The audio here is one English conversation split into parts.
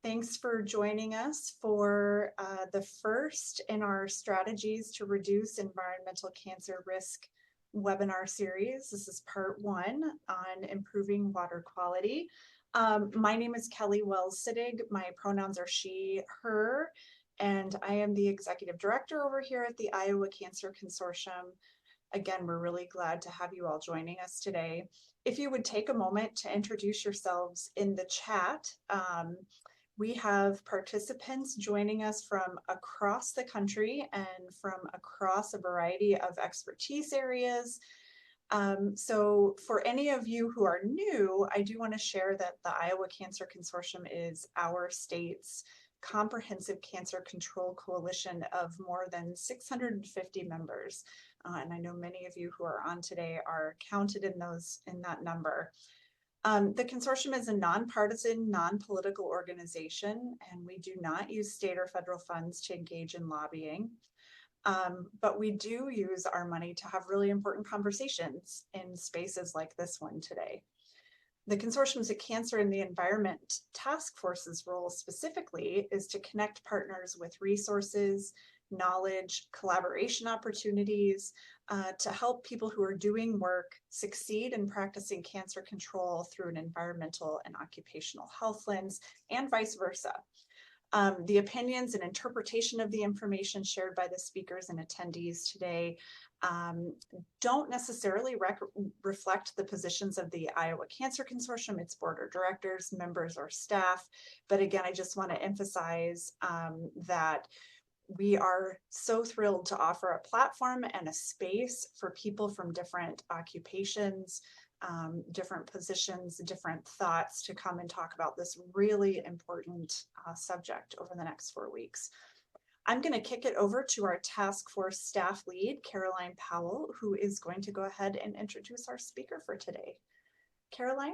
Thanks for joining us for the first in our strategies to reduce environmental cancer risk webinar series. This is part 1 on improving water quality. My name is Kelly Wells-Sittig. My pronouns are she, her, and I am the executive director over here at the Iowa Cancer Consortium. Again, we're really glad to have you all joining us today. If you would take a moment to introduce yourselves in the chat. We have participants joining us from across the country and from across a variety of expertise areas. So for any of you who are new, I do want to share that the Iowa Cancer Consortium is our state's comprehensive cancer control coalition of more than 650 members. And I know many of you who are on today are counted in that number. The consortium is a nonpartisan, non-political organization, and we do not use state or federal funds to engage in lobbying. But we do use our money to have really important conversations in spaces like this one today. The consortium's Cancer and the Environment Task Force's role specifically is to connect partners with resources, knowledge, collaboration opportunities to help people who are doing work succeed in practicing cancer control through an environmental and occupational health lens, and vice versa. The opinions and interpretation of the information shared by the speakers and attendees today don't necessarily reflect the positions of the Iowa Cancer Consortium, its board of directors, members, or staff. But again, I just want to emphasize that we are so thrilled to offer a platform and a space for people from different occupations, different positions, different thoughts to come and talk about this really important subject over the next 4 weeks. I'm going to kick it over to our task force staff lead, Caroline Powell, who is going to go ahead and introduce our speaker for today. Caroline?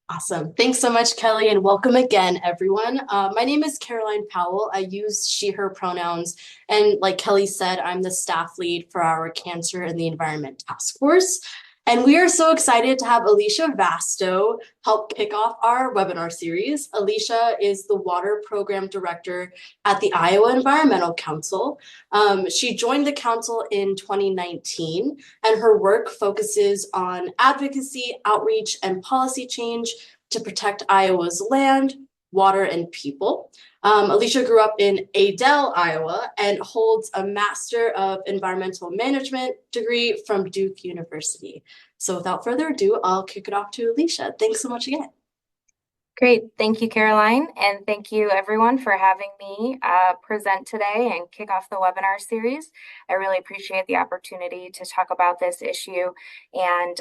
Awesome. Thanks so much, Kelly, and welcome again, everyone. My name is Caroline Powell. I use she, her pronouns, and like Kelly said, I'm the staff lead for our Cancer and the Environment Task Force. And we are so excited to have Alicia Vasto help kick off our webinar series. Alicia is the Water Program Director at the Iowa Environmental Council. She joined the council in 2019, and her work focuses on advocacy, outreach, and policy change to protect Iowa's land, water, and people. Alicia grew up in Adel, Iowa, and holds a Master of Environmental Management degree from Duke University. So without further ado, I'll kick it off to Alicia. Thanks so much again. Great. Thank you, Caroline. And thank you, everyone, for having me present today and kick off the webinar series. I really appreciate the opportunity to talk about this issue and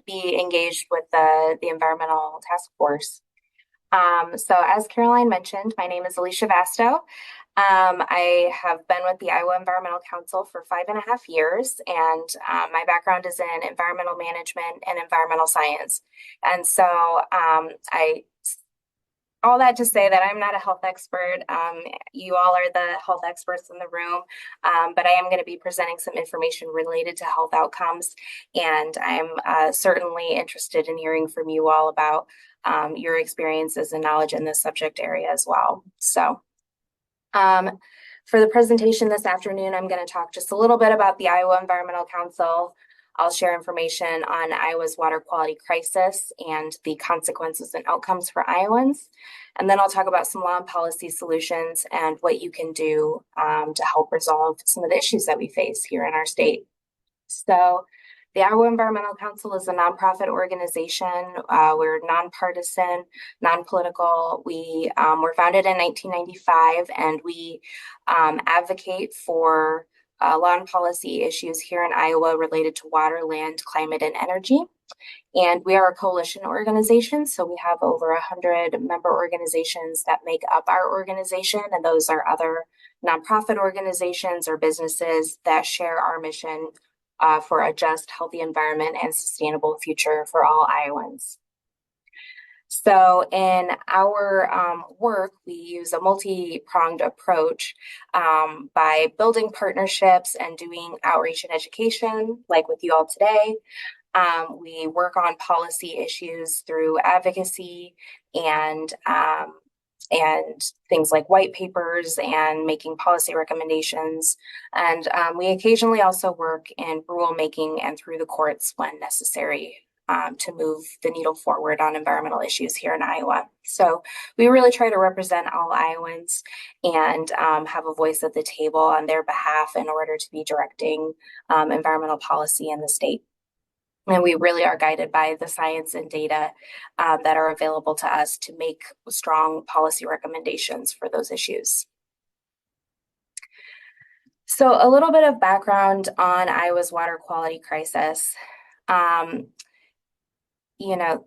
be engaged with the Environmental Task Force. So as Caroline mentioned, my name is Alicia Vasto. I have been with the Iowa Environmental Council for 5.5 years, and my background is in environmental management and environmental science. And so all that to say that I'm not a health expert. You all are the health experts in the room, but I am going to be presenting some information related to health outcomes, and I'm certainly interested in hearing from you all about your experiences and knowledge in this subject area as well. So for the presentation this afternoon, I'm going to talk just a little bit about the Iowa Environmental Council. I'll share information on Iowa's water quality crisis and the consequences and outcomes for Iowans. And then I'll talk about some law and policy solutions and what you can do to help resolve some of the issues that we face here in our state. So the Iowa Environmental Council is a nonprofit organization. We're nonpartisan, non-political. We were founded in 1995, and we advocate for law and policy issues here in Iowa related to water, land, climate, and energy. And we are a coalition organization, so we have over 100 member organizations that make up our organization, and those are other nonprofit organizations or businesses that share our mission for a just, healthy environment and sustainable future for all Iowans. So in our work, we use a multi-pronged approach by building partnerships and doing outreach and education, like with you all today. We work on policy issues through advocacy and and things like white papers and making policy recommendations. And we occasionally also work in rulemaking and through the courts when necessary to move the needle forward on environmental issues here in Iowa. So we really try to represent all Iowans and have a voice at the table on their behalf in order to be directing environmental policy in the state. And we really are guided by the science and data that are available to us to make strong policy recommendations for those issues. So a little bit of background on Iowa's water quality crisis.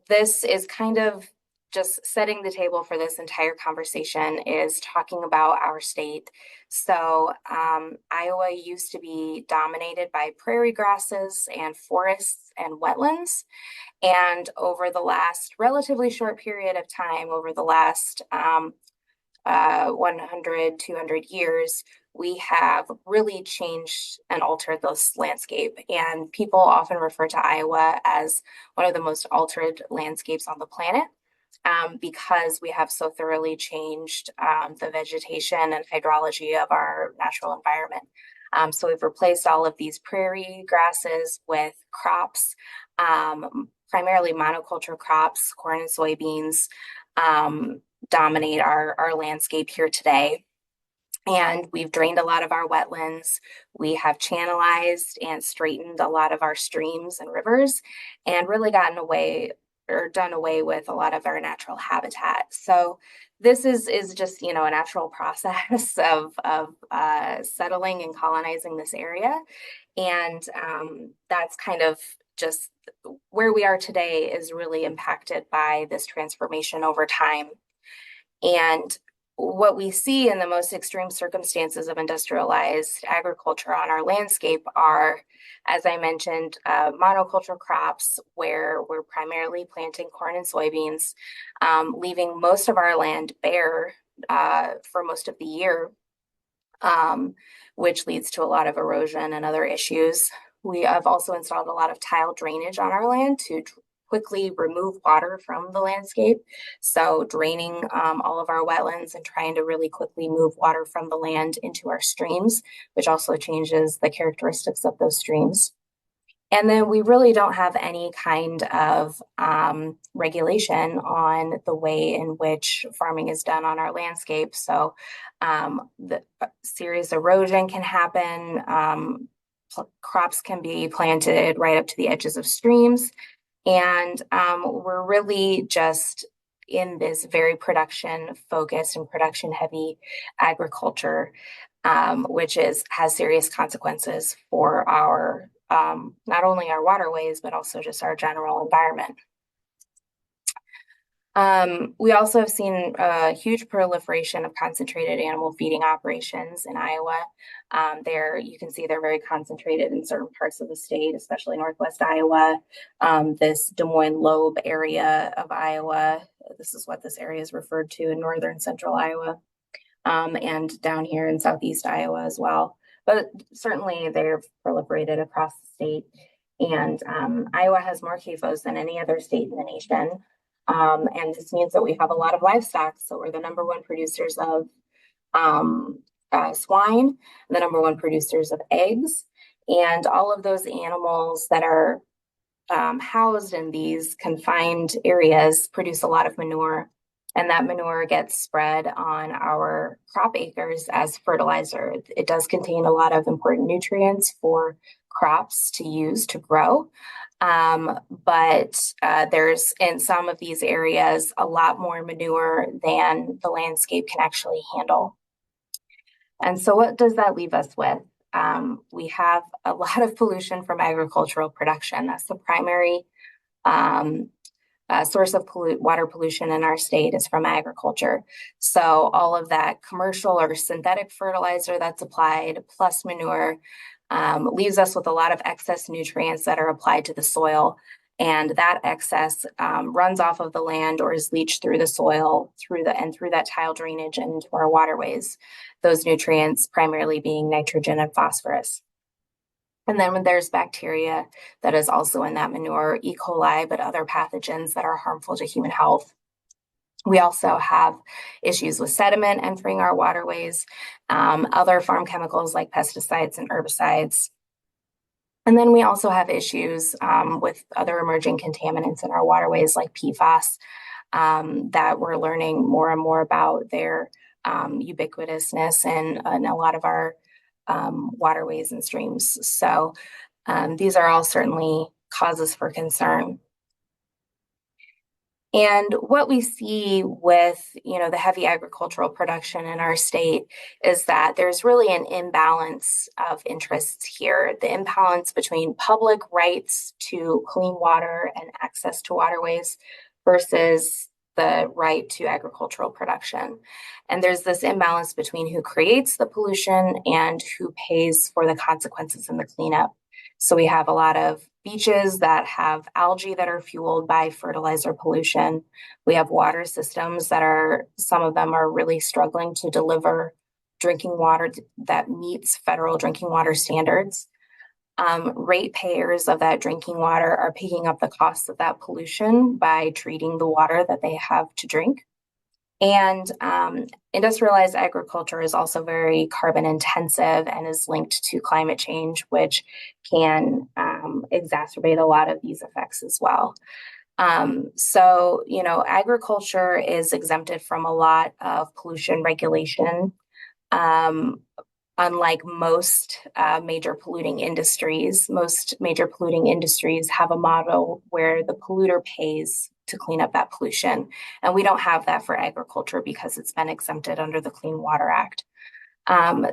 This is kind of just setting the table for this entire conversation is talking about our state. So Iowa used to be dominated by prairie grasses and forests and wetlands. And over the last relatively short period of time, over the last 100, 200 years, we have really changed and altered this landscape. And people often refer to Iowa as one of the most altered landscapes on the planet because we have so thoroughly changed the vegetation and hydrology of our natural environment. So we've replaced all of these prairie grasses with crops, primarily monoculture crops, corn and soybeans dominate our landscape here today. And we've drained a lot of our wetlands. We have channelized and straightened a lot of our streams and rivers and really gotten away or done away with a lot of our natural habitat. So this is just, a natural process of settling and colonizing this area. And that's kind of just where we are today is really impacted by this transformation over time. And what we see in the most extreme circumstances of industrialized agriculture on our landscape are, as I mentioned, monoculture crops where we're primarily planting corn and soybeans, leaving most of our land bare for most of the year, which leads to a lot of erosion and other issues. We have also installed a lot of tile drainage on our land to quickly remove water from the landscape. So draining all of our wetlands and trying to really quickly move water from the land into our streams, which also changes the characteristics of those streams. And then we really don't have any kind of regulation on the way in which farming is done on our landscape. So the serious erosion can happen. Crops can be planted right up to the edges of streams. And we're really just in this very production focused and production heavy agriculture, which has serious consequences for our not only our waterways, but also just our general environment. We also have seen a huge proliferation of concentrated animal feeding operations in Iowa. You can see they're very concentrated in certain parts of the state, especially Northwest Iowa, this Des Moines Lobe area of Iowa. This is what this area is referred to in northern central Iowa, and down here in southeast Iowa as well. But certainly they're proliferated across the state. And Iowa has more CAFOs than any other state in the nation. And this means that we have a lot of livestock. So we're the number one producers of swine, the number one producers of eggs, and all of those animals that are housed in these confined areas produce a lot of manure. And that manure gets spread on our crop acres as fertilizer. It does contain a lot of important nutrients for crops to use to grow. But there's in some of these areas a lot more manure than the landscape can actually handle. And so what does that leave us with? We have a lot of pollution from agricultural production. That's the primary source of water pollution in our state is from agriculture. So all of that commercial or synthetic fertilizer that's applied plus manure leaves us with a lot of excess nutrients that are applied to the soil. And that excess runs off of the land or is leached through the soil through that tile drainage into our waterways. Those nutrients primarily being nitrogen and phosphorus. And then when there's bacteria that is also in that manure, E. coli, but other pathogens that are harmful to human health. We also have issues with sediment entering our waterways, other farm chemicals like pesticides and herbicides. And then we also have issues with other emerging contaminants in our waterways like PFAS that we're learning more and more about their ubiquitousness in a lot of our waterways and streams. So these are all certainly causes for concern. And what we see with, the heavy agricultural production in our state is that there's really an imbalance of interests here. The imbalance between public rights to clean water and access to waterways versus the right to agricultural production. And there's this imbalance between who creates the pollution and who pays for the consequences in the cleanup. So we have a lot of beaches that have algae that are fueled by fertilizer pollution. We have water systems some of them are really struggling to deliver drinking water that meets federal drinking water standards. Ratepayers of that drinking water are picking up the costs of that pollution by treating the water that they have to drink. And industrialized agriculture is also very carbon intensive and is linked to climate change, which can exacerbate a lot of these effects as well. So, agriculture is exempted from a lot of pollution regulation. Unlike most major polluting industries, most major polluting industries have a model where the polluter pays to clean up that pollution. And we don't have that for agriculture because it's been exempted under the Clean Water Act.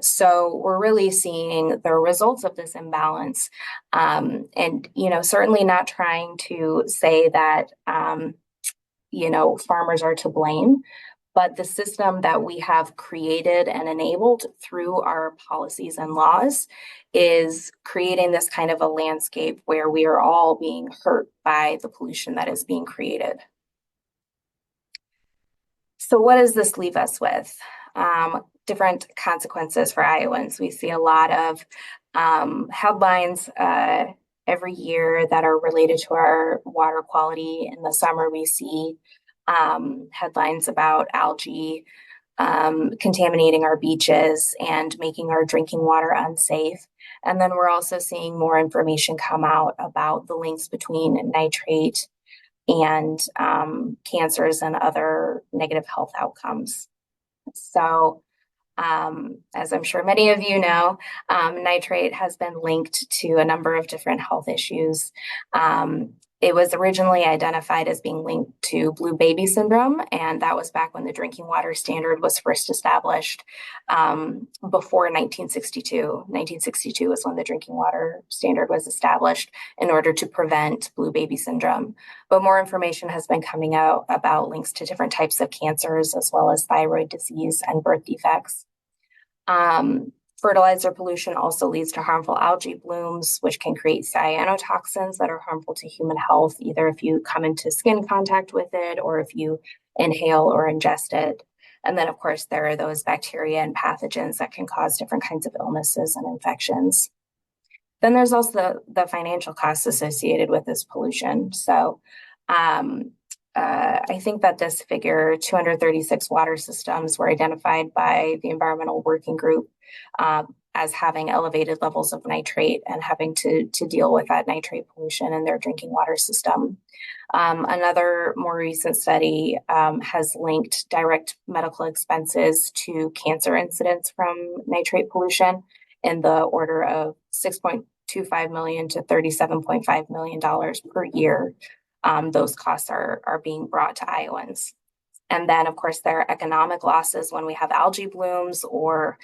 So we're really seeing the results of this imbalance. And, certainly not trying to say that, farmers are to blame. But the system that we have created and enabled through our policies and laws is creating this kind of a landscape where we are all being hurt by the pollution that is being created. So what does this leave us with? Different consequences for Iowans. We see a lot of headlines every year that are related to our water quality. In the summer, we see headlines about algae contaminating our beaches and making our drinking water unsafe. And then we're also seeing more information come out about the links between nitrate and cancers and other negative health outcomes. So, as I'm sure many of you know, nitrate has been linked to a number of different health issues. It was originally identified as being linked to blue baby syndrome, and that was back when the drinking water standard was first established before 1962. 1962 was when the drinking water standard was established in order to prevent blue baby syndrome. But more information has been coming out about links to different types of cancers, as well as thyroid disease and birth defects. Fertilizer pollution also leads to harmful algae blooms, which can create cyanotoxins that are harmful to human health, either if you come into skin contact with it or if you inhale or ingest it. And then, of course, there are those bacteria and pathogens that can cause different kinds of illnesses and infections. Then there's also the financial costs associated with this pollution. So I think that this figure, 236 water systems, were identified by the Environmental Working Group as having elevated levels of nitrate and having to deal with that nitrate pollution in their drinking water system. Another more recent study has linked direct medical expenses to cancer incidents from nitrate pollution in the order of $6.25 million to $37.5 million per year. Those costs are being brought to Iowans. And then, of course, there are economic losses when we have algae blooms or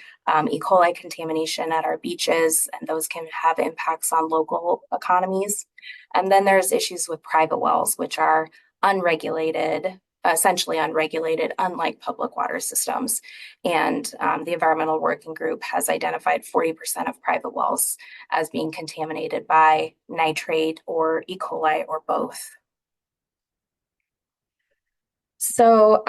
E. coli contamination at our beaches, and those can have impacts on local economies. And then there's issues with private wells, which are unregulated, essentially unregulated, unlike public water systems. And the Environmental Working Group has identified 40% of private wells as being contaminated by nitrate or E. coli or both. So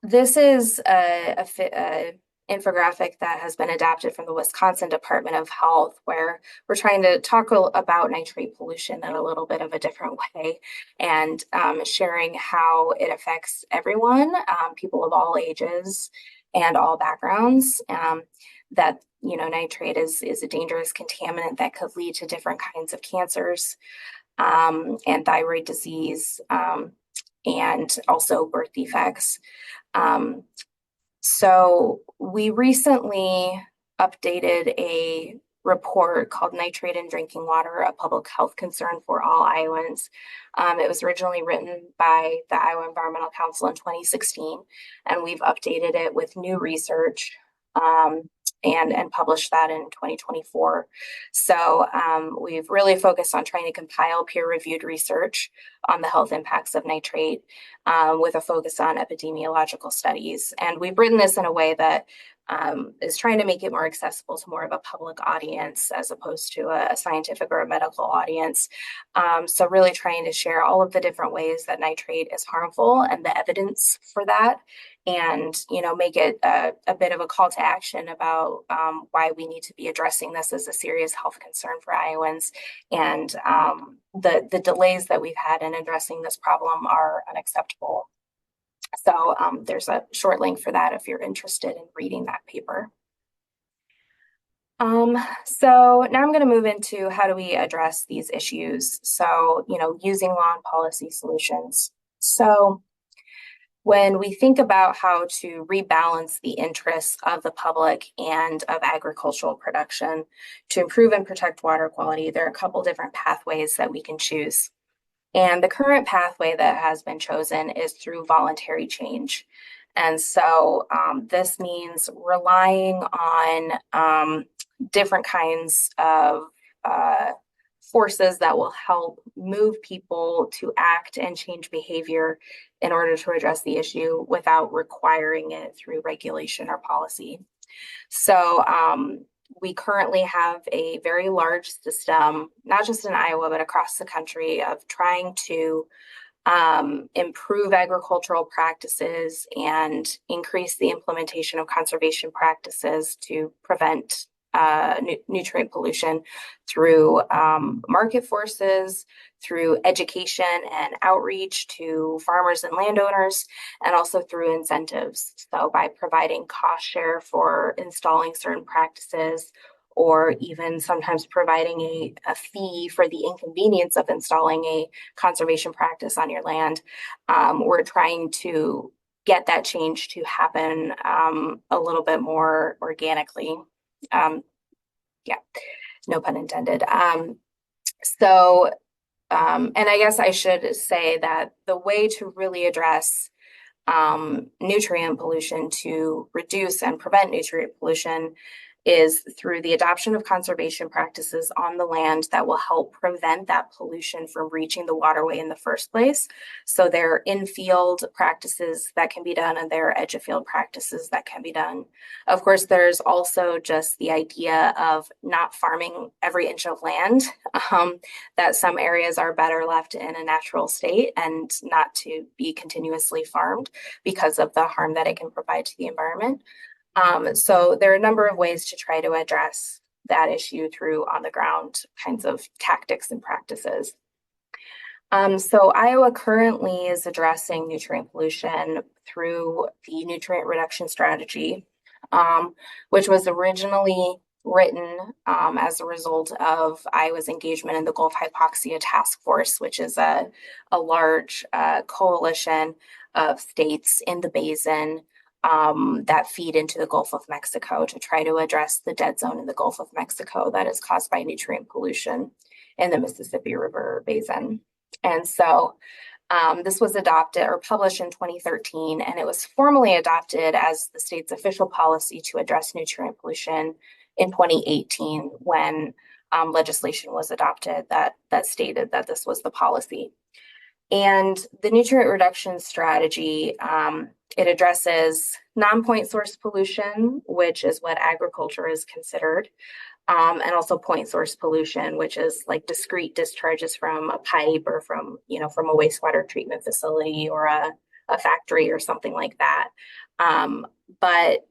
this is a infographic that has been adapted from the Wisconsin Department of Health, where we're trying to talk about nitrate pollution in a little bit of a different way, and sharing how it affects everyone, people of all ages and all backgrounds. That nitrate is a dangerous contaminant that could lead to different kinds of cancers, and thyroid disease, and also birth defects. So we recently updated a report called Nitrate in Drinking Water, a Public Health Concern for All Iowans. It was originally written by the Iowa Environmental Council in 2016, and we've updated it with new research, and published that in 2024. So we've really focused on trying to compile peer-reviewed research on the health impacts of nitrate, with a focus on epidemiological studies. And we've written this in a way that is trying to make it more accessible to more of a public audience as opposed to a scientific or a medical audience. So really trying to share all of the different ways that nitrate is harmful and the evidence for that, and make it a bit of a call to action about why we need to be addressing this as a serious health concern for Iowans. And the delays that we've had in addressing this problem are unacceptable. So there's a short link for that if you're interested in reading that paper. So now I'm going to move into how do we address these issues. So, using law and policy solutions. So when we think about how to rebalance the interests of the public and of agricultural production to improve and protect water quality, there are a couple different pathways that we can choose. And the current pathway that has been chosen is through voluntary change. And so this means relying on different kinds of forces that will help move people to act and change behavior in order to address the issue without requiring it through regulation or policy. So we currently have a very large system, not just in Iowa, but across the country, of trying to improve agricultural practices and increase the implementation of conservation practices to prevent nutrient pollution through market forces, through education and outreach to farmers and landowners, and also through incentives. So by providing cost share for installing certain practices, or even sometimes providing a fee for the inconvenience of installing a conservation practice on your land, we're trying to get that change to happen a little bit more organically. Yeah, no pun intended. And I guess I should say that the way to really address nutrient pollution, to reduce and prevent nutrient pollution, is through the adoption of conservation practices on the land that will help prevent that pollution from reaching the waterway in the first place. So there are in-field practices that can be done, and there are edge-of-field practices that can be done. Of course, there's also just the idea of not farming every inch of land, that some areas are better left in a natural state and not to be continuously farmed because of the harm that it can provide to the environment. So there are a number of ways to try to address that issue through on-the-ground kinds of tactics and practices. So Iowa currently is addressing nutrient pollution through the nutrient reduction strategy, which was originally written as a result of Iowa's engagement in the Gulf Hypoxia Task Force, which is a large coalition of states in the basin that feed into the Gulf of Mexico to try to address the dead zone in the Gulf of Mexico that is caused by nutrient pollution in the Mississippi River Basin. And so this was adopted or published in 2013, and it was formally adopted as the state's official policy to address nutrient pollution in 2018, when legislation was adopted that stated that this was the policy. And the nutrient reduction strategy, it addresses non-point source pollution, which is what agriculture is considered, and also point source pollution, which is like discrete discharges from a pipe or from a wastewater treatment facility or a factory or something like that. But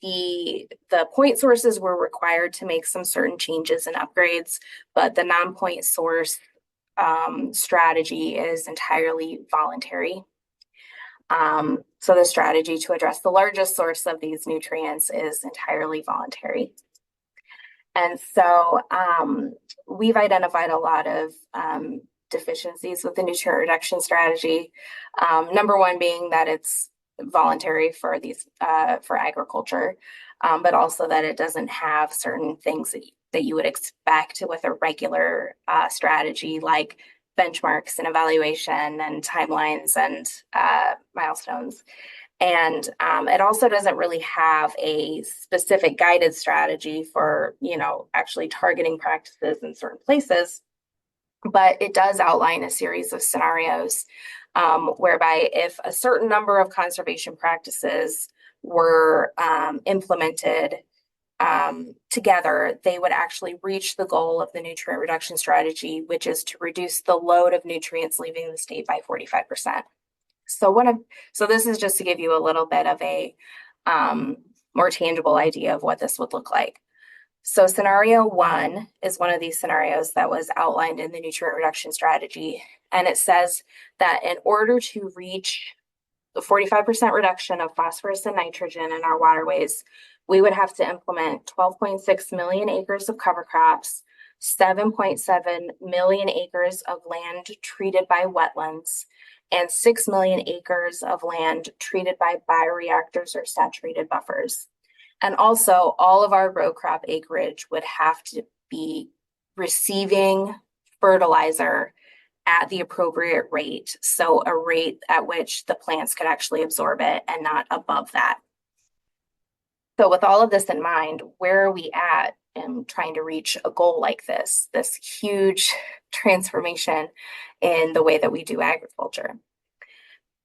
the point sources were required to make some certain changes and upgrades, but the non-point source strategy is entirely voluntary. So the strategy to address the largest source of these nutrients is entirely voluntary. And so we've identified a lot of deficiencies with the nutrient reduction strategy. Number one being that it's voluntary for these for agriculture, but also that it doesn't have certain things that you would expect with a regular strategy, like benchmarks and evaluation and timelines and milestones. And it also doesn't really have a specific guided strategy for, actually targeting practices in certain places, but it does outline a series of scenarios whereby if a certain number of conservation practices were implemented together, they would actually reach the goal of the nutrient reduction strategy, which is to reduce the load of nutrients leaving the state by 45%. So this is just to give you a little bit of a more tangible idea of what this would look like. So scenario one is one of these scenarios that was outlined in the nutrient reduction strategy. And it says that in order to reach the 45% reduction of phosphorus and nitrogen in our waterways, we would have to implement 12.6 million acres of cover crops, 7.7 million acres of land treated by wetlands, and 6 million acres of land treated by bioreactors or saturated buffers. And also, all of our row crop acreage would have to be receiving fertilizer at the appropriate rate. So a rate at which the plants could actually absorb it and not above that. So with all of this in mind, where are we at in trying to reach a goal like this huge transformation in the way that we do agriculture?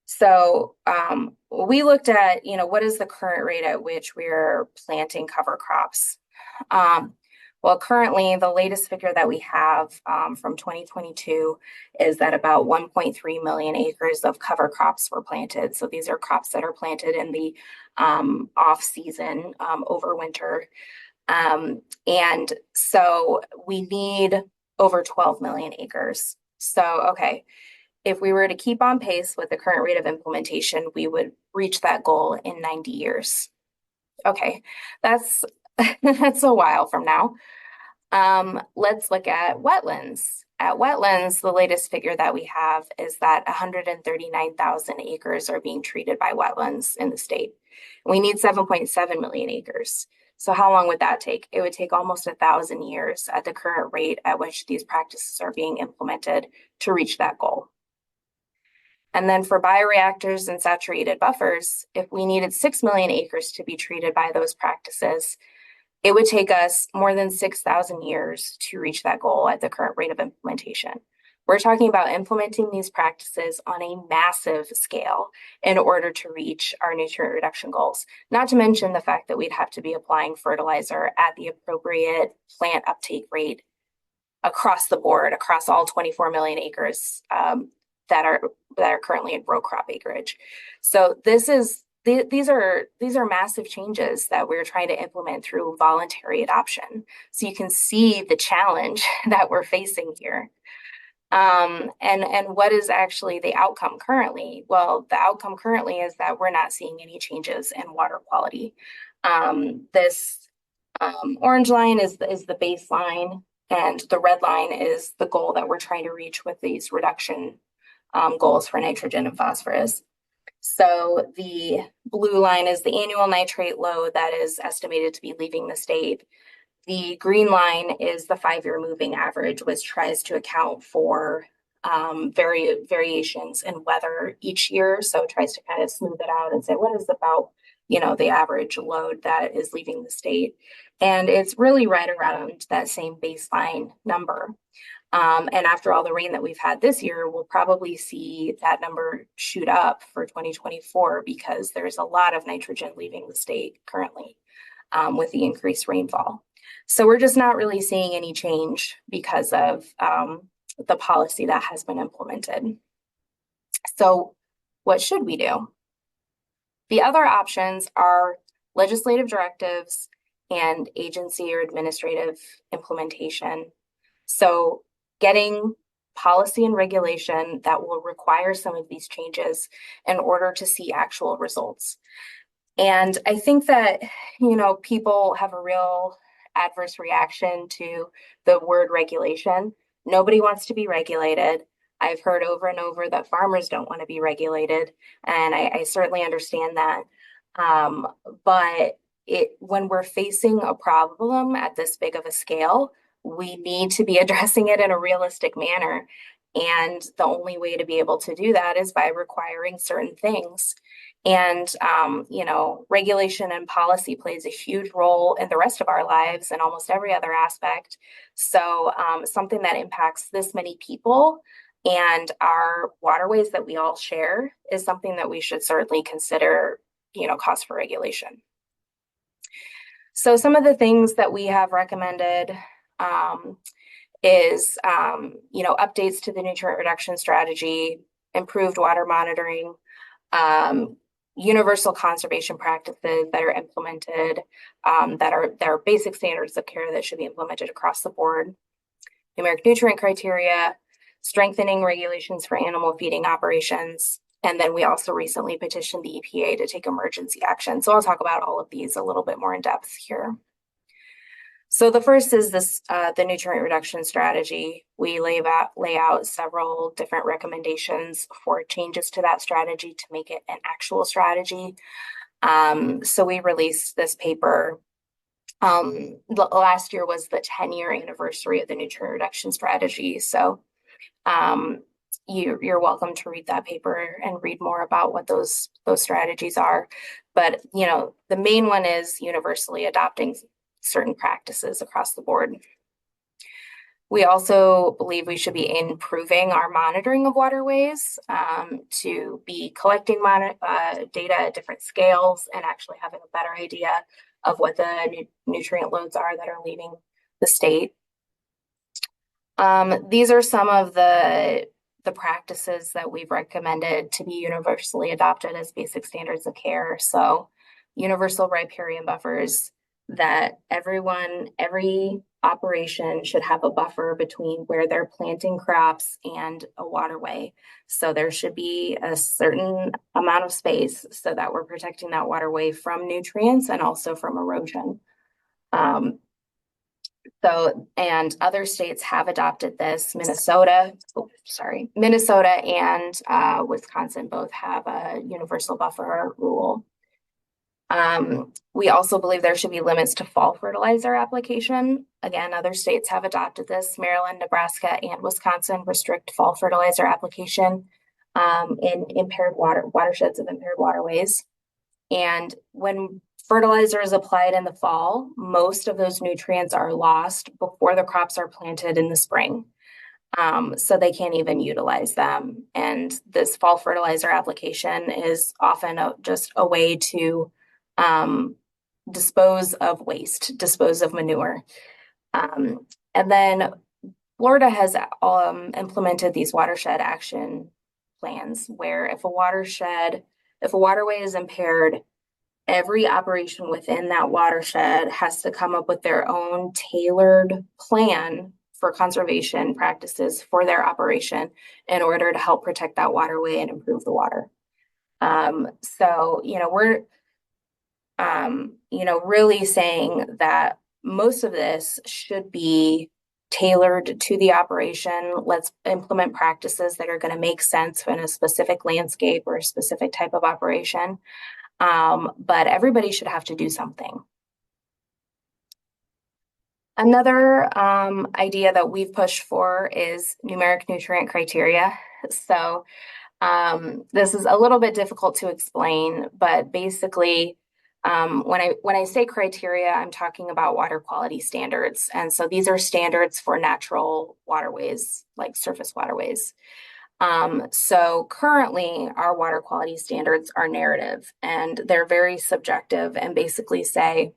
So we looked at, what is the current rate at which we're planting cover crops? Well, currently, the latest figure that we have from 2022 is that about 1.3 million acres of cover crops were planted. So these are crops that are planted in the off season over winter. And so we need over 12 million acres. So, okay, if we were to keep on pace with the current rate of implementation, we would reach that goal in 90 years. Okay, that's that's a while from now. Let's look at wetlands. At wetlands, the latest figure that we have is that 139,000 acres are being treated by wetlands in the state. We need 7.7 million acres. So how long would that take? It would take almost 1,000 years at the current rate at which these practices are being implemented to reach that goal. And then for bioreactors and saturated buffers, if we needed 6 million acres to be treated by those practices, it would take us more than 6,000 years to reach that goal at the current rate of implementation. We're talking about implementing these practices on a massive scale in order to reach our nutrient reduction goals, not to mention the fact that we'd have to be applying fertilizer at the appropriate plant uptake rate across the board, across all 24 million acres that are currently in row crop acreage. So these are massive changes that we're trying to implement through voluntary adoption. So you can see the challenge that we're facing here. And what is actually the outcome currently? Well, the outcome currently is that we're not seeing any changes in water quality. This orange line is the baseline, and the red line is the goal that we're trying to reach with these reduction goals for nitrogen and phosphorus. So the blue line is the annual nitrate load that is estimated to be leaving the state. The green line is the 5-year moving average, which tries to account for variations in weather each year. So it tries to kind of smooth it out and say, what is about, the average load that is leaving the state? And it's really right around that same baseline number. And after all the rain that we've had this year, we'll probably see that number shoot up for 2024 because there's a lot of nitrogen leaving the state currently with the increased rainfall. So we're just not really seeing any change because of the policy that has been implemented. So what should we do? The other options are legislative directives, and agency or administrative implementation. So getting policy and regulation that will require some of these changes in order to see actual results. And I think that, people have a real adverse reaction to the word regulation. Nobody wants to be regulated. I've heard over and over that farmers don't want to be regulated, and I certainly understand that. But when we're facing a problem at this big of a scale, we need to be addressing it in a realistic manner. And the only way to be able to do that is by requiring certain things. And, regulation and policy plays a huge role in the rest of our lives and almost every other aspect. So something that impacts this many people and our waterways that we all share is something that we should certainly consider, cost for regulation. So some of the things that we have recommended is, updates to the nutrient reduction strategy, improved water monitoring, universal conservation practices that are implemented, that are basic standards of care that should be implemented across the board, numeric nutrient criteria, strengthening regulations for animal feeding operations. And then we also recently petitioned the EPA to take emergency action. So I'll talk about all of these a little bit more in depth here. So the first is this, the nutrient reduction strategy. We lay out several different recommendations for changes to that strategy to make it an actual strategy. So we released this paper. Last year was the 10-year anniversary of the nutrient reduction strategy. So you're welcome to read that paper and read more about what those strategies are. But the main one is universally adopting certain practices across the board. We also believe we should be improving our monitoring of waterways to be collecting data at different scales and actually having a better idea of what the nutrient loads are that are leaving the state. These are some of the practices that we've recommended to be universally adopted as basic standards of care. So universal riparian buffers, that every operation should have a buffer between where they're planting crops and a waterway. So there should be a certain amount of space so that we're protecting that waterway from nutrients and also from erosion. And other states have adopted this. Minnesota and Wisconsin both have a universal buffer rule. We also believe there should be limits to fall fertilizer application. Again, other states have adopted this. Maryland, Nebraska, and Wisconsin restrict fall fertilizer application in impaired watersheds of impaired waterways. And when fertilizer is applied in the fall, most of those nutrients are lost before the crops are planted in the spring. So they can't even utilize them. And this fall fertilizer application is often just a way to dispose of waste, dispose of manure. And then Florida has implemented these watershed action plans where if a waterway is impaired, every operation within that watershed has to come up with their own tailored plan for conservation practices for their operation in order to help protect that waterway and improve the water. So, we're really saying that most of this should be tailored to the operation. Let's implement practices that are going to make sense in a specific landscape or a specific type of operation. But everybody should have to do something. Another idea that we've pushed for is numeric nutrient criteria. So this is a little bit difficult to explain, but basically, when I say criteria, I'm talking about water quality standards. And so these are standards for natural waterways, like surface waterways. So currently our water quality standards are narrative and they're very subjective and basically say,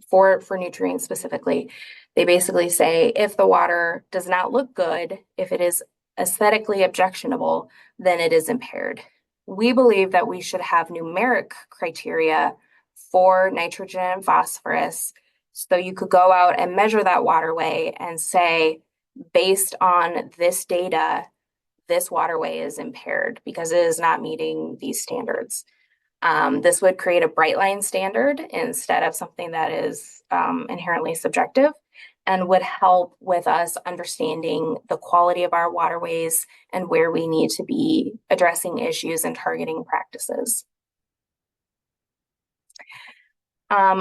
for nutrients specifically, they basically say if the water does not look good, if it is aesthetically objectionable, then it is impaired. We believe that we should have numeric criteria for nitrogen and phosphorus. So you could go out and measure that waterway and say, based on this data, this waterway is impaired because it is not meeting these standards. This would create a bright line standard instead of something that is inherently subjective, and would help with us understanding the quality of our waterways and where we need to be addressing issues and targeting practices.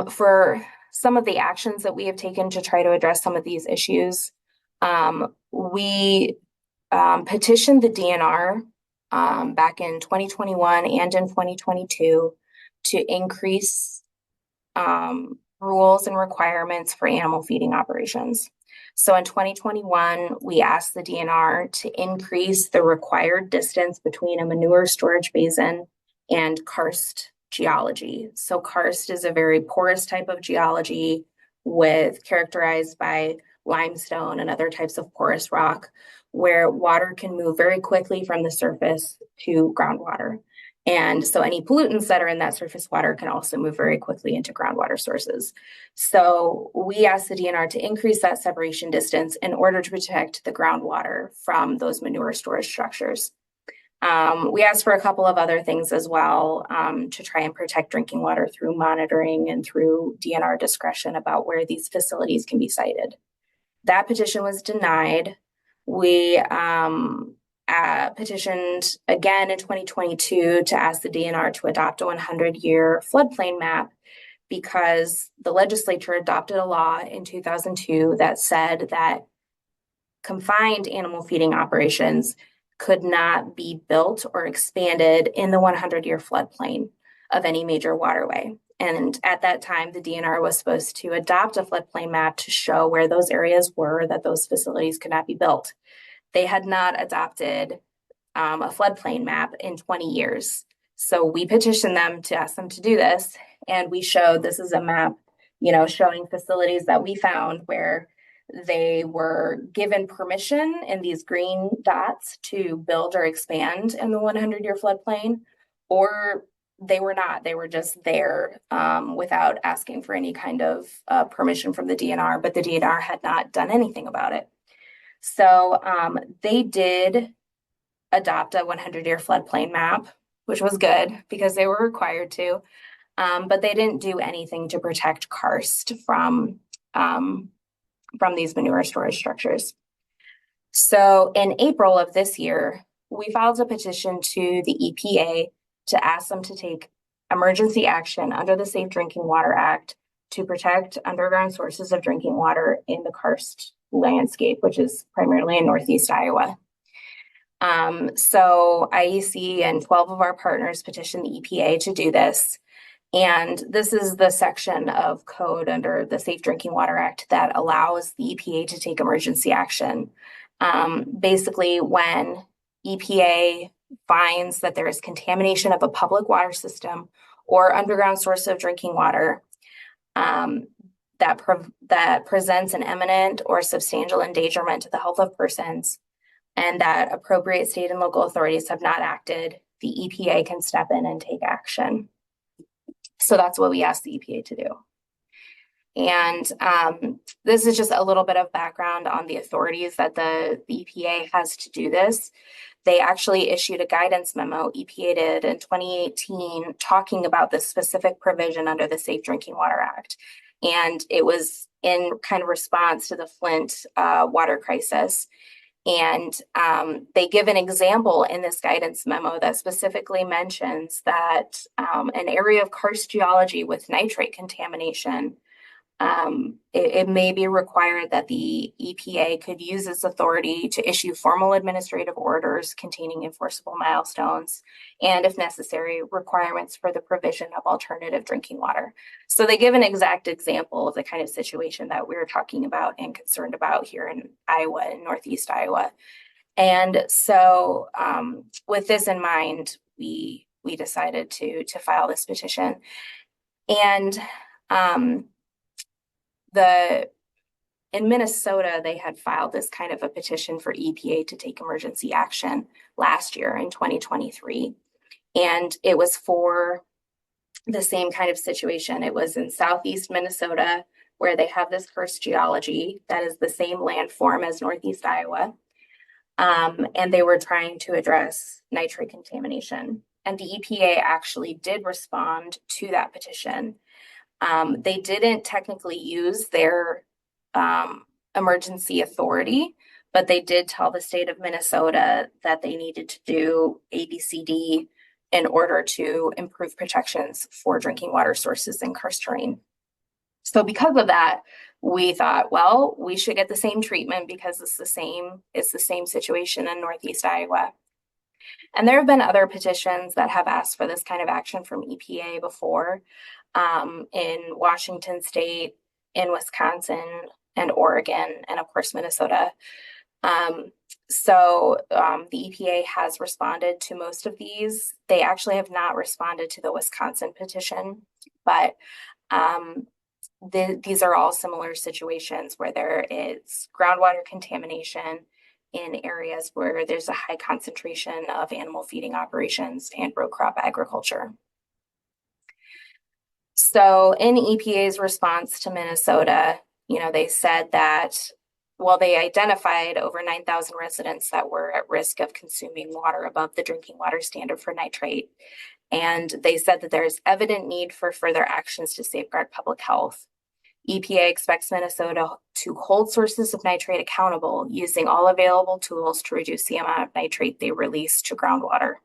For some of the actions that we have taken to try to address some of these issues, we petitioned the DNR back in 2021 and in 2022 to increase rules and requirements for animal feeding operations. So in 2021, we asked the DNR to increase the required distance between a manure storage basin and karst geology. So karst is a very porous type of geology characterized by limestone and other types of porous rock, where water can move very quickly from the surface to groundwater. And so any pollutants that are in that surface water can also move very quickly into groundwater sources. So we asked the DNR to increase that separation distance in order to protect the groundwater from those manure storage structures. We asked for a couple of other things as well to try and protect drinking water through monitoring and through DNR discretion about where these facilities can be sited. That petition was denied. We petitioned again in 2022 to ask the DNR to adopt a 100-year floodplain map, because the legislature adopted a law in 2002 that said that confined animal feeding operations could not be built or expanded in the 100-year floodplain of any major waterway. And at that time, the DNR was supposed to adopt a floodplain map to show where those areas were that those facilities could not be built. They had not adopted a floodplain map in 20 years. So we petitioned them to ask them to do this. And we showed, this is a map, showing facilities that we found where they were given permission in these green dots to build or expand in the 100-year floodplain, or they were not. They were just there without asking for any kind of permission from the DNR, but the DNR had not done anything about it. So they did adopt a 100-year floodplain map, which was good because they were required to, but they didn't do anything to protect karst from these manure storage structures. So in April of this year, we filed a petition to the EPA to ask them to take emergency action under the Safe Drinking Water Act to protect underground sources of drinking water in the karst landscape, which is primarily in Northeast Iowa. So IEC and 12 of our partners petitioned the EPA to do this. And this is the section of code under the Safe Drinking Water Act that allows the EPA to take emergency action. Basically, when EPA finds that there is contamination of a public water system or underground source of drinking water that presents an imminent or substantial endangerment to the health of persons, and that appropriate state and local authorities have not acted, the EPA can step in and take action. So that's what we asked the EPA to do. And this is just a little bit of background on the authorities that the EPA has to do this. They actually issued a guidance memo, EPA did, in 2018, talking about this specific provision under the Safe Drinking Water Act. And it was in kind of response to the Flint water crisis. And they give an example in this guidance memo that specifically mentions that an area of karst geology with nitrate contamination, it may be required that the EPA could use its authority to issue formal administrative orders containing enforceable milestones, and if necessary, requirements for the provision of alternative drinking water. So they give an exact example of the kind of situation that we're talking about and concerned about here in Iowa, in Northeast Iowa. And so with this in mind, we decided to file this petition. And in Minnesota, they had filed this kind of a petition for EPA to take emergency action last year in 2023. And it was for the same kind of situation. It was in southeast Minnesota, where they have this karst geology that is the same landform as northeast Iowa. And they were trying to address nitrate contamination. And the EPA actually did respond to that petition. They didn't technically use their emergency authority, but they did tell the state of Minnesota that they needed to do ABCD in order to improve protections for drinking water sources in karst terrain. So because of that, we thought, well, we should get the same treatment because it's the same situation in northeast Iowa. And there have been other petitions that have asked for this kind of action from EPA before, in Washington State, in Wisconsin, and Oregon, and of course, Minnesota. So the EPA has responded to most of these. They actually have not responded to the Wisconsin petition, but these are all similar situations where there is groundwater contamination in areas where there's a high concentration of animal feeding operations and row crop agriculture. So in EPA's response to Minnesota, they said that, well, they identified over 9,000 residents that were at risk of consuming water above the drinking water standard for nitrate. And they said that there is evident need for further actions to safeguard public health. EPA expects Minnesota to hold sources of nitrate accountable using all available tools to reduce the amount of nitrate they release to groundwater.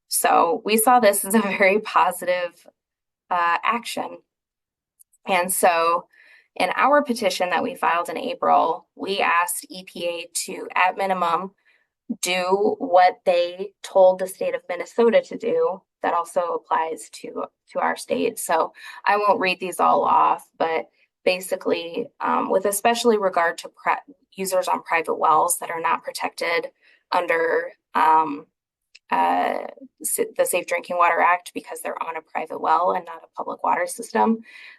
So we saw this as a very positive action. And so in our petition that we filed in April, we asked EPA to, at minimum, do what they told the state of Minnesota to do. That also applies to our state. So I won't read these all off, but basically, with especially regard to users on private wells that are not protected under the Safe Drinking Water Act because they're on a private well and not a public water system,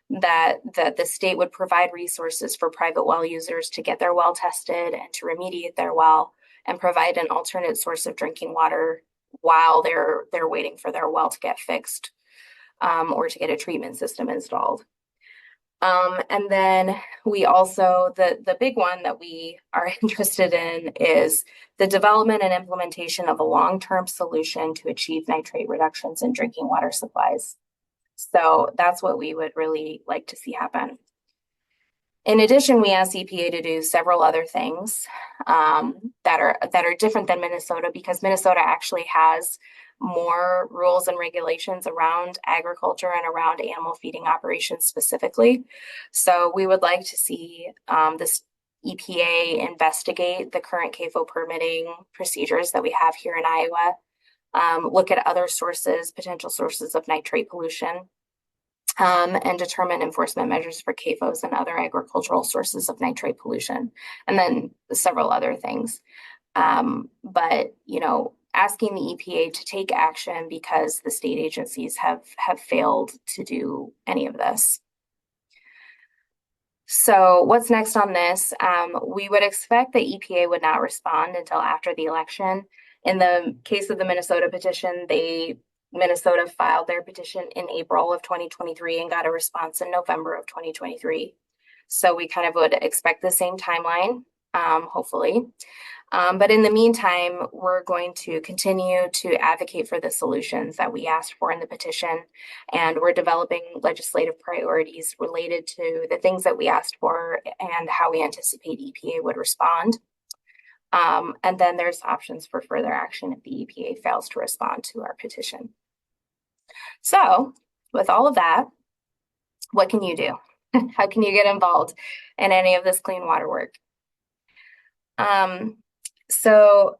that the state would provide resources for private well users to get their well tested and to remediate their well and provide an alternate source of drinking water while they're waiting for their well to get fixed, or to get a treatment system installed. And then we also, the big one that we are interested in is the development and implementation of a long-term solution to achieve nitrate reductions in drinking water supplies. So that's what we would really like to see happen. In addition, we asked EPA to do several other things that are different than Minnesota, because Minnesota actually has more rules and regulations around agriculture and around animal feeding operations specifically. So we would like to see this EPA investigate the current CAFO permitting procedures that we have here in Iowa, look at other sources, potential sources of nitrate pollution, and determine enforcement measures for CAFOs and other agricultural sources of nitrate pollution, and then several other things. But, asking the EPA to take action because the state agencies have failed to do any of this. So what's next on this? We would expect the EPA would not respond until after the election. In the case of the Minnesota petition, Minnesota filed their petition in April of 2023 and got a response in November of 2023. So we kind of would expect the same timeline, hopefully. But in the meantime, we're going to continue to advocate for the solutions that we asked for in the petition. And we're developing legislative priorities related to the things that we asked for and how we anticipate EPA would respond. And then there's options for further action if the EPA fails to respond to our petition. So with all of that, what can you do? How can you get involved in any of this clean water work? So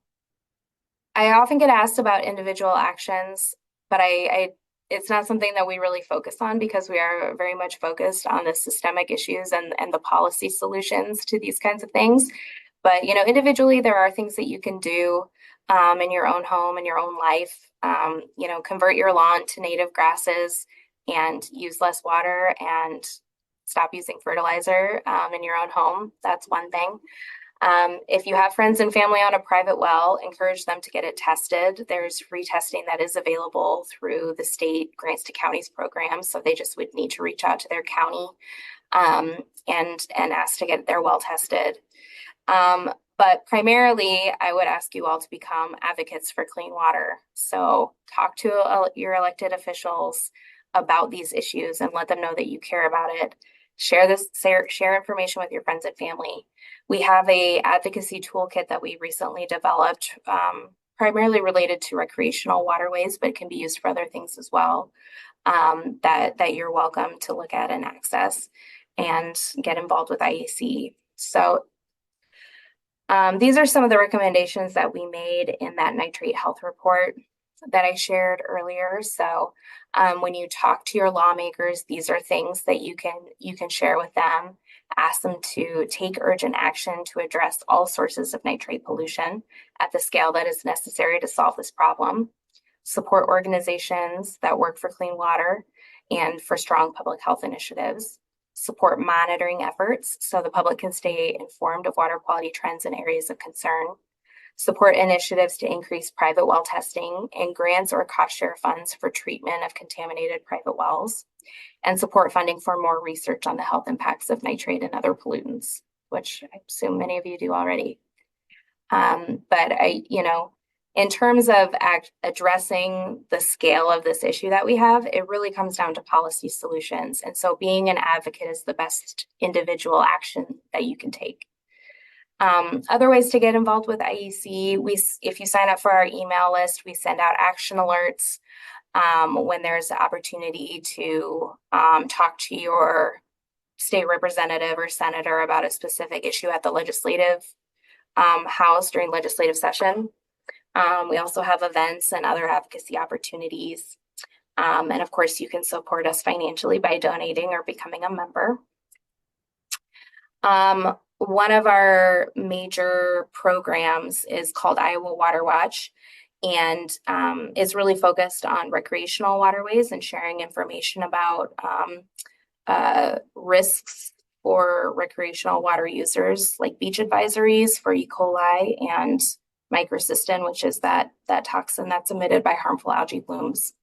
I often get asked about individual actions, but it's not something that we really focus on because we are very much focused on the systemic issues and the policy solutions to these kinds of things. But, individually, there are things that you can do in your own home, in your own life. Convert your lawn to native grasses and use less water and stop using fertilizer in your own home. That's one thing. If you have friends and family on a private well, encourage them to get it tested. There's free testing that is available through the state grants to counties program. So they just would need to reach out to their county and ask to get their well tested. But primarily, I would ask you all to become advocates for clean water. So talk to your elected officials about these issues and let them know that you care about it. Share information with your friends and family. We have a advocacy toolkit that we recently developed, primarily related to recreational waterways, but it can be used for other things as well, that you're welcome to look at and access and get involved with IEC. So these are some of the recommendations that we made in that nitrate health report that I shared earlier. So when you talk to your lawmakers, these are things that you can share with them. Ask them to take urgent action to address all sources of nitrate pollution at the scale that is necessary to solve this problem. Support organizations that work for clean water and for strong public health initiatives. Support monitoring efforts so the public can stay informed of water quality trends and areas of concern. Support initiatives to increase private well testing and grants or cost share funds for treatment of contaminated private wells. And support funding for more research on the health impacts of nitrate and other pollutants, which I assume many of you do already. But in terms of addressing the scale of this issue that we have, it really comes down to policy solutions. And so being an advocate is the best individual action that you can take. Other ways to get involved with IEC, if you sign up for our email list, we send out action alerts when there's an opportunity to talk to your state representative or senator about a specific issue at the legislative house during legislative session. We also have events and other advocacy opportunities. And of course, you can support us financially by donating or becoming a member. One of our major programs is called Iowa Water Watch, and is really focused on recreational waterways and sharing information about risks for recreational water users, like beach advisories for E. coli and microcystin, which is that toxin that's emitted by harmful algae blooms.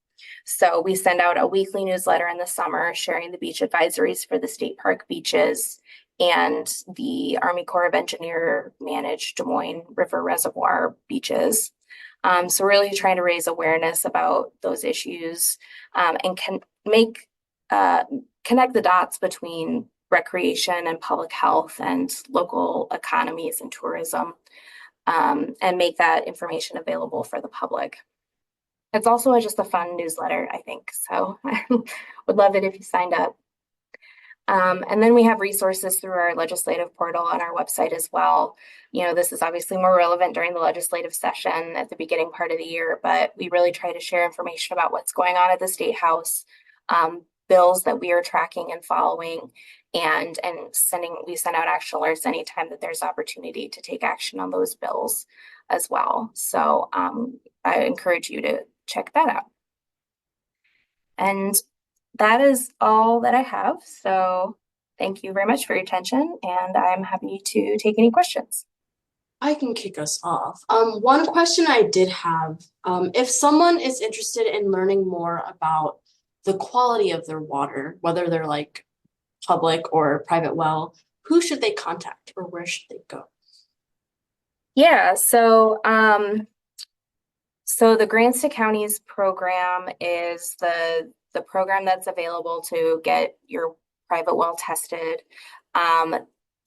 So we send out a weekly newsletter in the summer sharing the beach advisories for the state park beaches and the Army Corps of Engineer managed Des Moines River Reservoir beaches. So really trying to raise awareness about those issues and connect the dots between recreation and public health and local economies and tourism, and make that information available for the public. It's also just a fun newsletter, I think. So I would love it if you signed up. And then we have resources through our legislative portal on our website as well. This is obviously more relevant during the legislative session at the beginning part of the year, but we really try to share information about what's going on at the State House, bills that we are tracking and following, and we send out action alerts anytime that there's opportunity to take action on those bills as well. So I encourage you to check that out. And that is all that I have. So thank you very much for your attention, and I'm happy to take any questions. I can kick us off. One question I did have, if someone is interested in learning more about the quality of their water, whether they're like public or private well, who should they contact or where should they go? Yeah, so the Grants to Counties program is the program that's available to get your private well tested.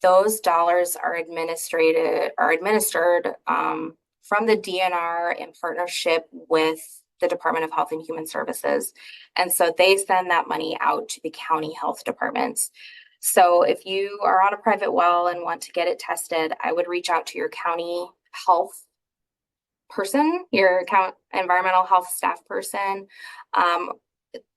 Those dollars are administered from the DNR in partnership with the Department of Health and Human Services. And so they send that money out to the county health departments. So if you are on a private well and want to get it tested, I would reach out to your county health person, your environmental health staff person.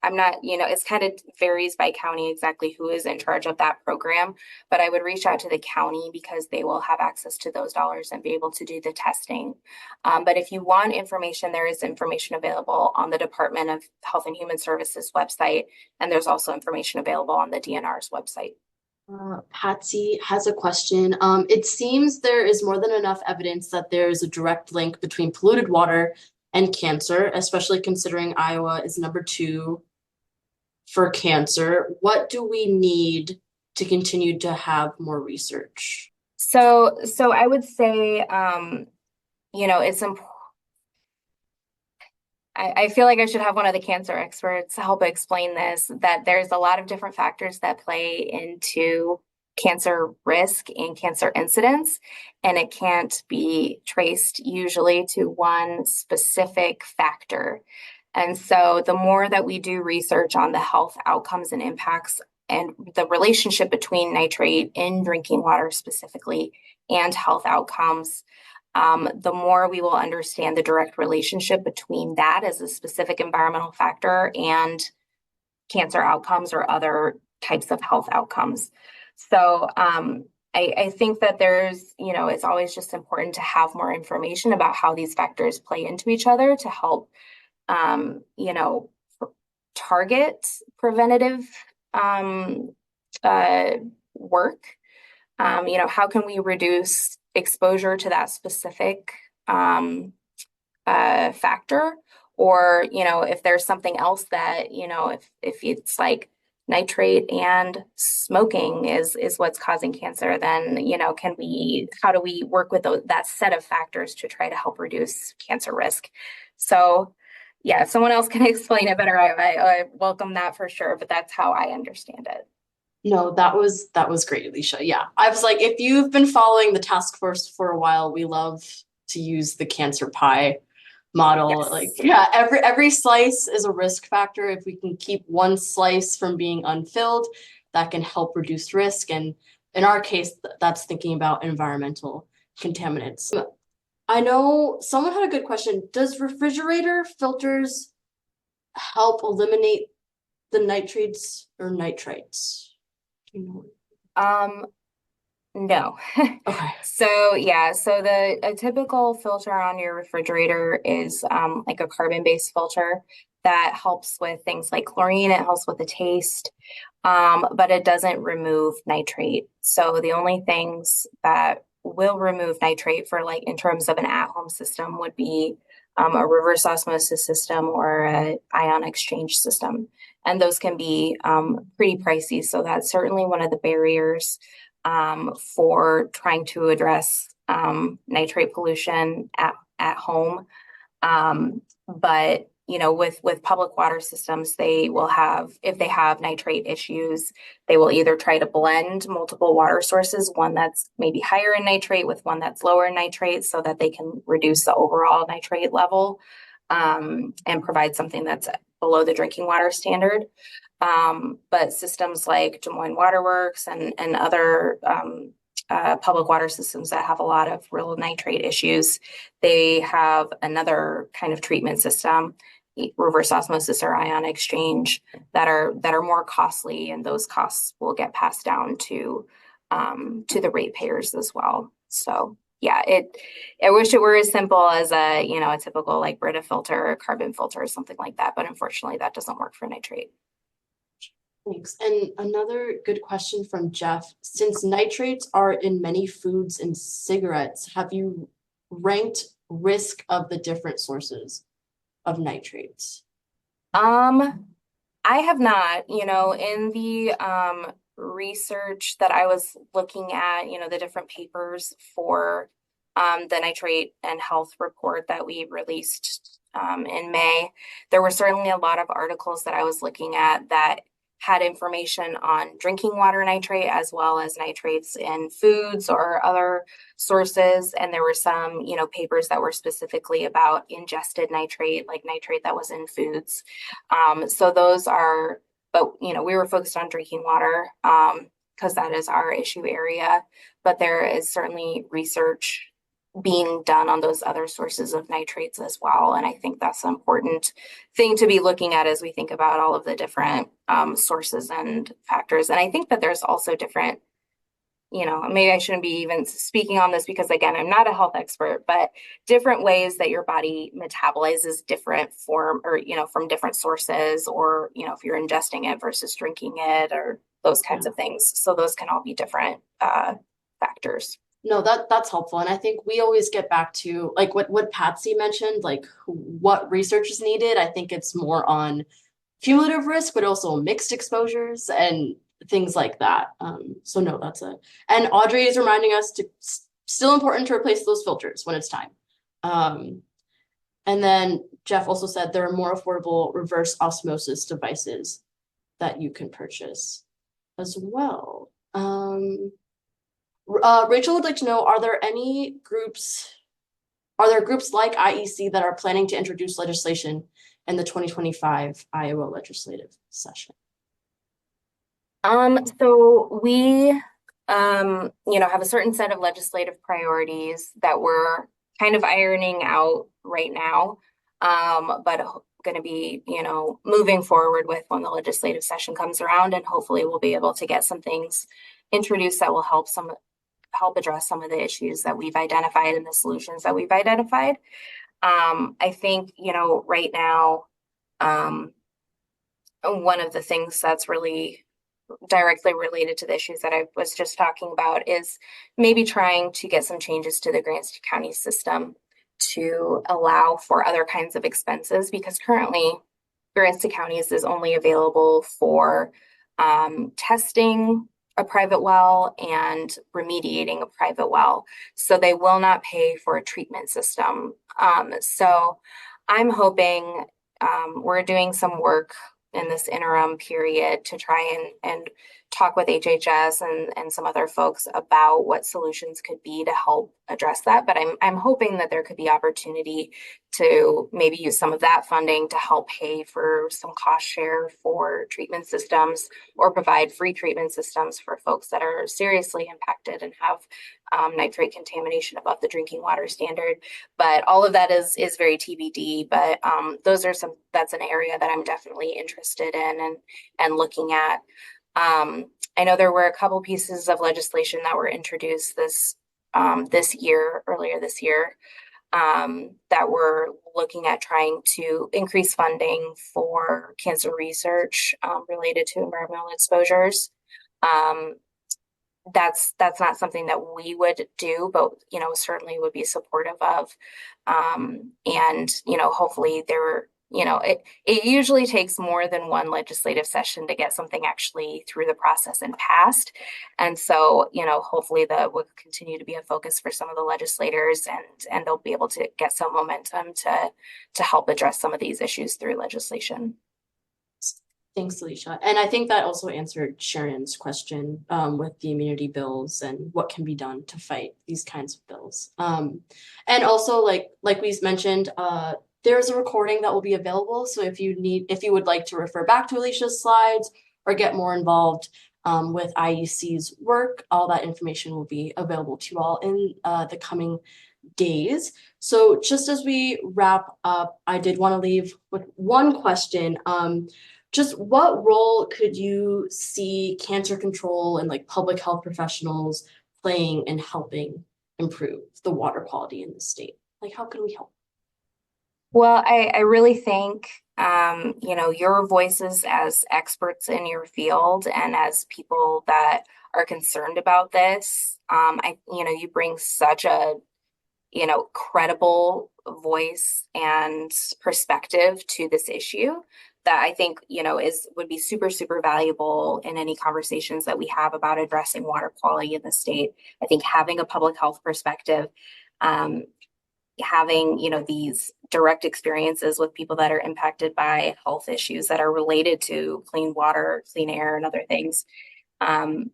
I'm not, it's kind of varies by county exactly who is in charge of that program, but I would reach out to the county because they will have access to those dollars and be able to do the testing. But if you want information, there is information available on the Department of Health and Human Services website, and there's also information available on the DNR's website. Patsy has a question. It seems there is more than enough evidence that there is a direct link between polluted water and cancer, especially considering Iowa is number 2 for cancer. What do we need to continue to have more research? So I would say, it's important. I feel like I should have one of the cancer experts help explain this, that there's a lot of different factors that play into cancer risk and cancer incidence, and it can't be traced usually to one specific factor. And so the more that we do research on the health outcomes and impacts and the relationship between nitrate in drinking water specifically and health outcomes, the more we will understand the direct relationship between that as a specific environmental factor and cancer outcomes or other types of health outcomes. So I think that it's always just important to have more information about how these factors play into each other to help, target preventative work. How can we reduce exposure to that specific factor? Or, if there's something else that, if it's like nitrate and smoking is what's causing cancer, then, how do we work with that set of factors to try to help reduce cancer risk? So, yeah, if someone else can explain it better, I welcome that for sure, but that's how I understand it. No, that was great, Alicia. Yeah. I was like, if you've been following the task force for a while, we love to use the cancer pie model. Yes. Like, yeah, every slice is a risk factor. If we can keep one slice from being unfilled, that can help reduce risk. And in our case, that's thinking about environmental contaminants. I know someone had a good question. Does refrigerator filters help eliminate the nitrates or nitrites? No. Okay. So a typical filter on your refrigerator is like a carbon-based filter that helps with things like chlorine. It helps with the taste, but it doesn't remove nitrate. So the only things that will remove nitrate for like in terms of an at-home system would be a reverse osmosis system or an ion exchange system. And those can be pretty pricey. So that's certainly one of the barriers for trying to address nitrate pollution at home. But with public water systems, they will have, if they have nitrate issues, they will either try to blend multiple water sources, one that's maybe higher in nitrate with one that's lower in nitrate, so that they can reduce the overall nitrate level and provide something that's below the drinking water standard. But systems like Des Moines Waterworks and other public water systems that have a lot of real nitrate issues, they have another kind of treatment system, reverse osmosis or ion exchange, that are more costly, and those costs will get passed down to the ratepayers as well. So yeah, I wish it were as simple as a typical like Brita filter or carbon filter or something like that, but unfortunately that doesn't work for nitrate. Thanks. And another good question from Jeff. Since nitrates are in many foods and cigarettes, have you ranked risk of the different sources of nitrates? I have not, in the research that I was looking at, the different papers for the nitrate and health report that we released in May, there were certainly a lot of articles that I was looking at that had information on drinking water nitrate as well as nitrates in foods or other sources. And there were some, papers that were specifically about ingested nitrate, like nitrate that was in foods. So those are, but, we were focused on drinking water because that is our issue area. But there is certainly research being done on those other sources of nitrates as well. And I think that's an important thing to be looking at as we think about all of the different sources and factors. And I think that there's also different, maybe I shouldn't be even speaking on this because, again, I'm not a health expert, but different ways that your body metabolizes different form or, from different sources, or, if you're ingesting it versus drinking it or those kinds of things. So those can all be different factors. No, that's helpful. And I think we always get back to like what Patsy mentioned, like what research is needed. I think it's more on cumulative risk, but also mixed exposures and things like that. So no, and Audrey is reminding us to still important to replace those filters when it's time. And then Jeff also said there are more affordable reverse osmosis devices that you can purchase as well. Rachel would like to know, are there groups like IEC that are planning to introduce legislation in the 2025 Iowa legislative session? So we, have a certain set of legislative priorities that we're kind of ironing out right now, but going to be, moving forward with when the legislative session comes around, and hopefully we'll be able to get some things introduced that will help address some of the issues that we've identified and the solutions that we've identified. I think, right now, one of the things that's really directly related to the issues that I was just talking about is maybe trying to get some changes to the Grants County system to allow for other kinds of expenses, because currently Grants Counties is only available for testing a private well and remediating a private well. So they will not pay for a treatment system. So I'm hoping we're doing some work in this interim period to try and talk with HHS and some other folks about what solutions could be to help address that. But I'm hoping that there could be opportunity to maybe use some of that funding to help pay for some cost share for treatment systems, or provide free treatment systems for folks that are seriously impacted and have nitrate contamination above the drinking water standard. But all of that is very TBD. But that's an area that I'm definitely interested in and looking at. I know there were a couple pieces of legislation that were introduced earlier this year, that were looking at trying to increase funding for cancer research related to environmental exposures. That's not something that we would do, but certainly would be supportive of. And hopefully it usually takes more than one legislative session to get something actually through the process and passed. And so, hopefully that will continue to be a focus for some of the legislators, and they'll be able to get some momentum to help address some of these issues through legislation. Thanks, Alicia. And I think that also answered Sharon's question with the immunity bills and what can be done to fight these kinds of bills. And also, like we mentioned, there's a recording that will be available. So if you would like to refer back to Alicia's slides or get more involved with IEC's work, all that information will be available to you all in the coming days. So just as we wrap up, I did want to leave with one question. Just what role could you see cancer control and like public health professionals playing in helping improve the water quality in the state? Like, how can we help? Well, I really think, your voices as experts in your field and as people that are concerned about this, you bring such a, credible voice and perspective to this issue that I think, would be super, super valuable in any conversations that we have about addressing water quality in the state. I think having a public health perspective, having, these direct experiences with people that are impacted by health issues that are related to clean water, clean air, and other things,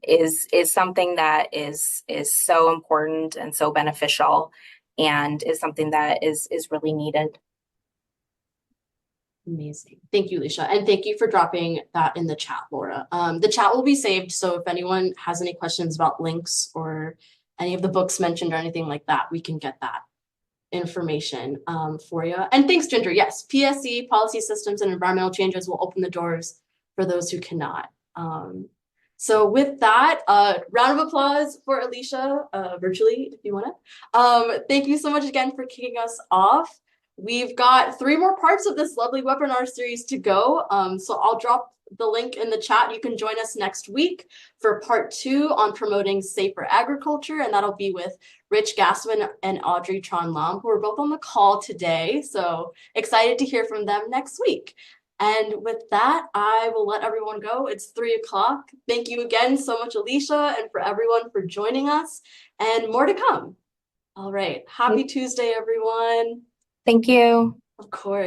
is something that is so important and so beneficial, and is something that is really needed. Amazing. Thank you, Alicia. And thank you for dropping that in the chat, Laura. The chat will be saved. So if anyone has any questions about links or any of the books mentioned or anything like that, we can get that information for you. And thanks, Ginger. Yes, PSC, policy systems and environmental changes will open the doors for those who cannot. So with that, round of applause for Alicia virtually, if you want to. Thank you so much again for kicking us off. we've got 3 more parts of this lovely webinar series to go. So I'll drop the link in the chat. You can join us next week for part 2 on promoting safer agriculture, and that'll be with Rich Gassman and Audrey Tron-Lam, who are both on the call today. So excited to hear from them next week. And with that, I will let everyone go. It's 3 o'clock. Thank you again so much, Alicia, and for everyone for joining us, and more to come. All right. Happy Tuesday, everyone. Thank you. Of course.